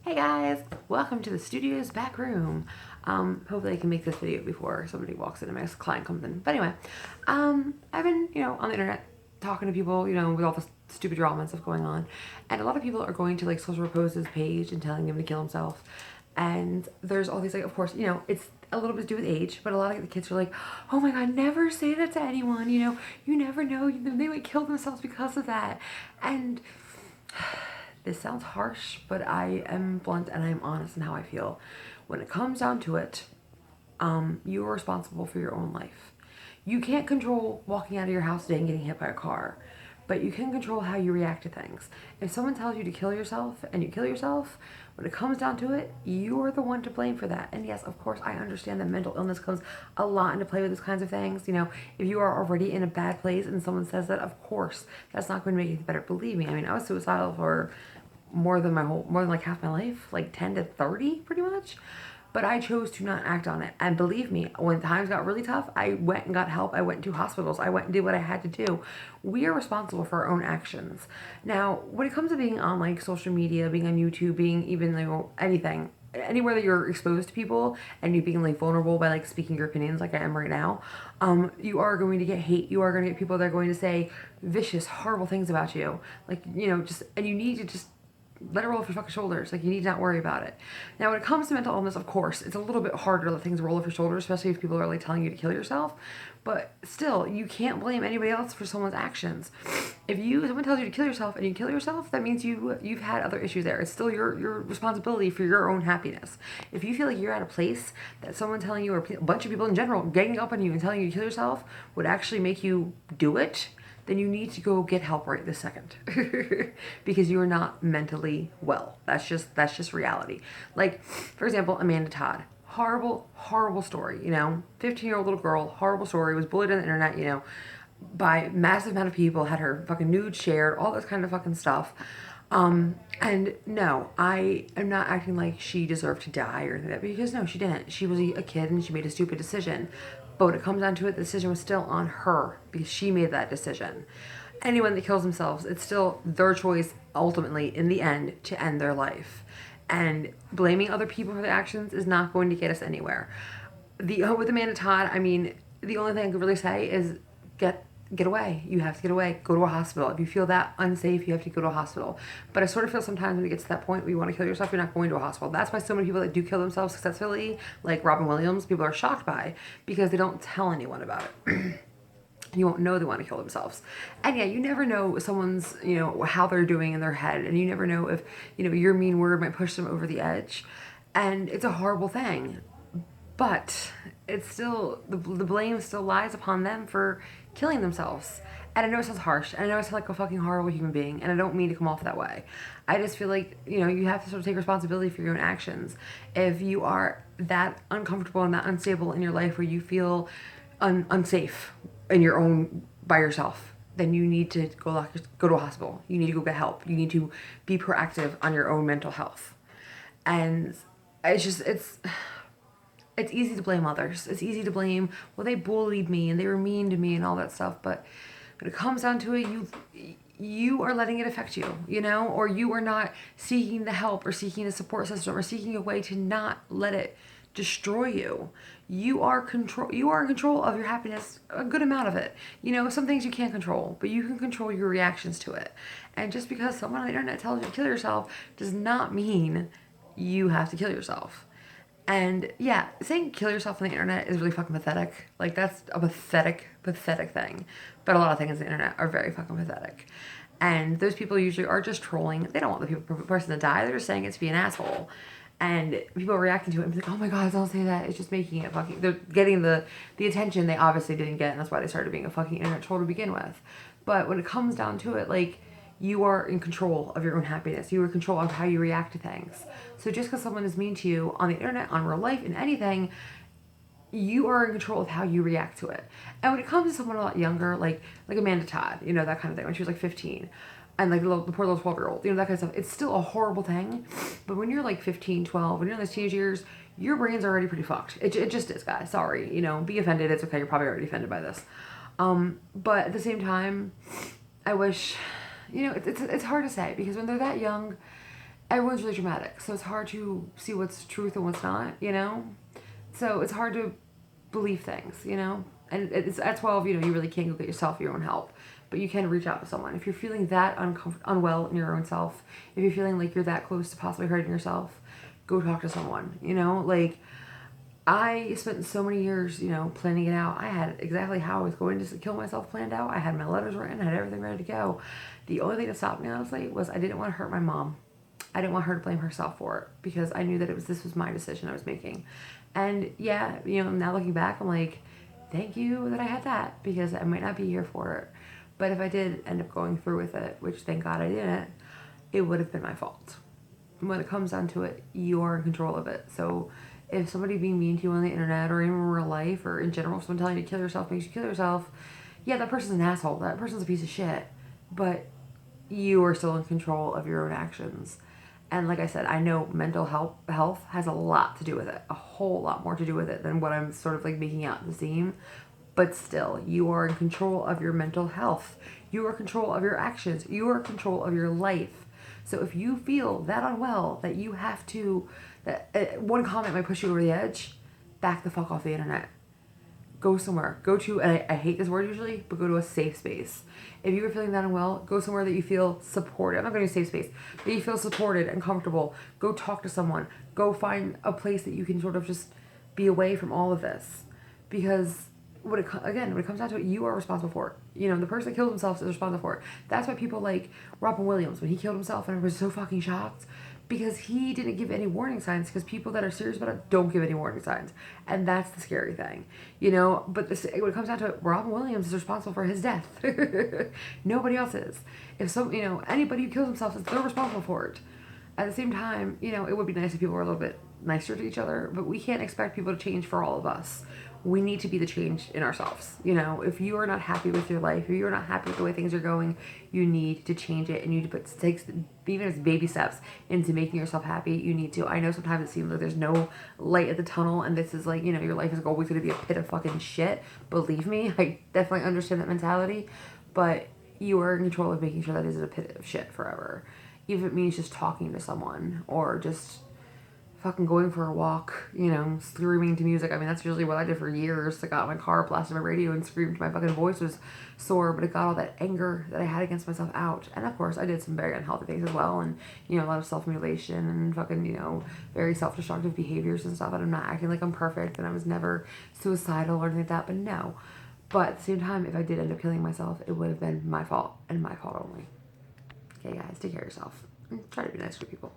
Hey guys, welcome to the studio's back room. Hopefully I can make this video before somebody walks in and my client comes in. But anyway, I've been, on the internet talking to people, with all the stupid drama and stuff going on. And a lot of people are going to like Social Repose's page and telling him to kill himself. And there's all these like, of course, it's a little bit to do with age, but a lot of the kids are like, oh my god, never say that to anyone, you never know, they might kill themselves because of that. And this sounds harsh, but I am blunt and I'm honest in how I feel. When it comes down to it, you are responsible for your own life. You can't control walking out of your house today and getting hit by a car, but you can control how you react to things. If someone tells you to kill yourself and you kill yourself, when it comes down to it, you are the one to blame for that. And yes, of course, I understand that mental illness comes a lot into play with these kinds of things. If you are already in a bad place and someone says that, of course, that's not going to make it better. Believe me, I was suicidal for more than like half my life, like 10 to 30 pretty much. But I chose to not act on it. And believe me, when times got really tough, I went and got help. I went to hospitals. I went and did what I had to do. We are responsible for our own actions. Now, when it comes to being on like social media, being on YouTube, being even like anything, anywhere that you're exposed to people and you being like vulnerable by like speaking your opinions like I am right now, you are going to get hate. You are going to get people that are going to say vicious, horrible things about you. Like, and you need to just let it roll off your fucking shoulders. Like, you need to not worry about it. Now, when it comes to mental illness, of course, it's a little bit harder to let things roll off your shoulders, especially if people are like telling you to kill yourself. But still, you can't blame anybody else for someone's actions. If someone tells you to kill yourself and you kill yourself, that means you've had other issues there. It's still your responsibility for your own happiness. If you feel like you're at a place that someone telling you, or a bunch of people in general, ganging up on you and telling you to kill yourself would actually make you do it, then you need to go get help right this second. Because you are not mentally well. That's just reality. Like, for example, Amanda Todd. Horrible story, 15-year-old little girl, horrible story, was bullied on the internet, by massive amount of people, had her fucking nude shared, all this kind of fucking stuff. And no, I am not acting like she deserved to die or anything like that, because no, she didn't. She was a kid and she made a stupid decision. But when it comes down to it, the decision was still on her because she made that decision. Anyone that kills themselves, it's still their choice ultimately in the end to end their life. And blaming other people for their actions is not going to get us anywhere. With Amanda Todd, the only thing I could really say is get away. You have to get away. Go to a hospital. If you feel that unsafe, you have to go to a hospital. But I sort of feel sometimes when you get to that point where you want to kill yourself, you're not going to a hospital. That's why so many people that do kill themselves successfully, like Robin Williams, people are shocked by, because they don't tell anyone about it. You won't know they want to kill themselves. And yeah, you never know someone's, how they're doing in their head. And you never know if, your mean word might push them over the edge. And it's a horrible thing. But it's still, the blame still lies upon them for killing themselves. And I know it sounds harsh, and I know I sound like a fucking horrible human being, and I don't mean to come off that way. I just feel like, you have to sort of take responsibility for your own actions. If you are that uncomfortable and that unstable in your life where you feel unsafe in your own, by yourself, then you need to go to a hospital. You need to go get help. You need to be proactive on your own mental health. And it's easy to blame others. It's easy to blame, well, they bullied me and they were mean to me and all that stuff. But when it comes down to it, you are letting it affect you, or you are not seeking the help or seeking a support system or seeking a way to not let it destroy you. You are in control of your happiness, a good amount of it. Some things you can't control, but you can control your reactions to it. And just because someone on the internet tells you to kill yourself does not mean you have to kill yourself. And yeah, saying kill yourself on the internet is really fucking pathetic. Like, that's a pathetic thing. But a lot of things on the internet are very fucking pathetic. And those people usually are just trolling. They don't want the person to die. They're just saying it to be an asshole. And people are reacting to it and be like, oh my god, don't say that. It's just making it fucking... They're getting the attention they obviously didn't get, and that's why they started being a fucking internet troll to begin with. But when it comes down to it, like, you are in control of your own happiness. You are in control of how you react to things. So just because someone is mean to you on the internet, on real life, in anything, you are in control of how you react to it. And when it comes to someone a lot younger, like Amanda Todd, that kind of thing, when she was like 15, and like the poor little 12-year-old, that kind of stuff, it's still a horrible thing. But when you're like 15, 12, when you're in those teenage years, your brain's already pretty fucked. It just is, guys. Sorry. Be offended. It's okay. You're probably already offended by this. But at the same time, I wish... it's hard to say, because when they're that young, everyone's really dramatic, so it's hard to see what's truth and what's not, you know? So it's hard to believe things, you know? And it's at 12, you know, you really can't go get yourself your own help. But you can reach out to someone. If you're feeling that unwell in your own self, if you're feeling like you're that close to possibly hurting yourself, go talk to someone, you know? Like, I spent so many years, you know, planning it out. I had exactly how I was going to kill myself planned out. I had my letters written. I had everything ready to go. The only thing that stopped me, honestly, was I didn't want to hurt my mom. I didn't want her to blame herself for it because I knew that this was my decision I was making. And yeah, you know, now looking back, I'm like, thank you that I had that because I might not be here for it. But if I did end up going through with it, which thank God I didn't, it would have been my fault. When it comes down to it, you're in control of it. So if somebody being mean to you on the internet or even in real life or in general, someone telling you to kill yourself makes you kill yourself, yeah, that person's an asshole. That person's a piece of shit. But you are still in control of your own actions. And like I said, I know mental health has a lot to do with it, a whole lot more to do with it than what I'm sort of like making out to seem. But still, you are in control of your mental health. You are in control of your actions. You are in control of your life. So if you feel that unwell, that you have to, that one comment might push you over the edge, back the fuck off the internet. Go somewhere. Go to, and I hate this word usually, but go to a safe space. If you are feeling that unwell, go somewhere that you feel supported. I'm not going to safe space, that you feel supported and comfortable. Go talk to someone. Go find a place that you can sort of just be away from all of this. Because when it comes down to it, you are responsible for it. You know, the person that killed himself is responsible for it. That's why people like Robin Williams, when he killed himself, and I was so fucking shocked because he didn't give any warning signs, because people that are serious about it don't give any warning signs. And that's the scary thing, you know? But when it comes down to it, Robin Williams is responsible for his death. Nobody else is. If anybody who kills themselves, they're responsible for it. At the same time, you know, it would be nice if people were a little bit nicer to each other, but we can't expect people to change for all of us. We need to be the change in ourselves. You know, if you are not happy with your life, if you're not happy with the way things are going, you need to change it, and you need to take even as baby steps into making yourself happy. You need to. I know sometimes it seems like there's no light at the tunnel, and this is like, you know, your life is always going to be a pit of fucking shit. Believe me, I definitely understand that mentality, but you are in control of making sure that isn't a pit of shit forever. Even if it means just talking to someone or just fucking going for a walk, you know, screaming to music. I mean, that's usually what I did for years. I got in my car, blasted my radio, and screamed. My fucking voice was sore, but it got all that anger that I had against myself out. And of course, I did some very unhealthy things as well, and, you know, a lot of self-mutilation and fucking, you know, very self-destructive behaviors and stuff. And I'm not acting like I'm perfect, and I was never suicidal or anything like that, but no. But at the same time, if I did end up killing myself, it would have been my fault, and my fault only. Okay, guys, take care of yourself. And try to be nice to people.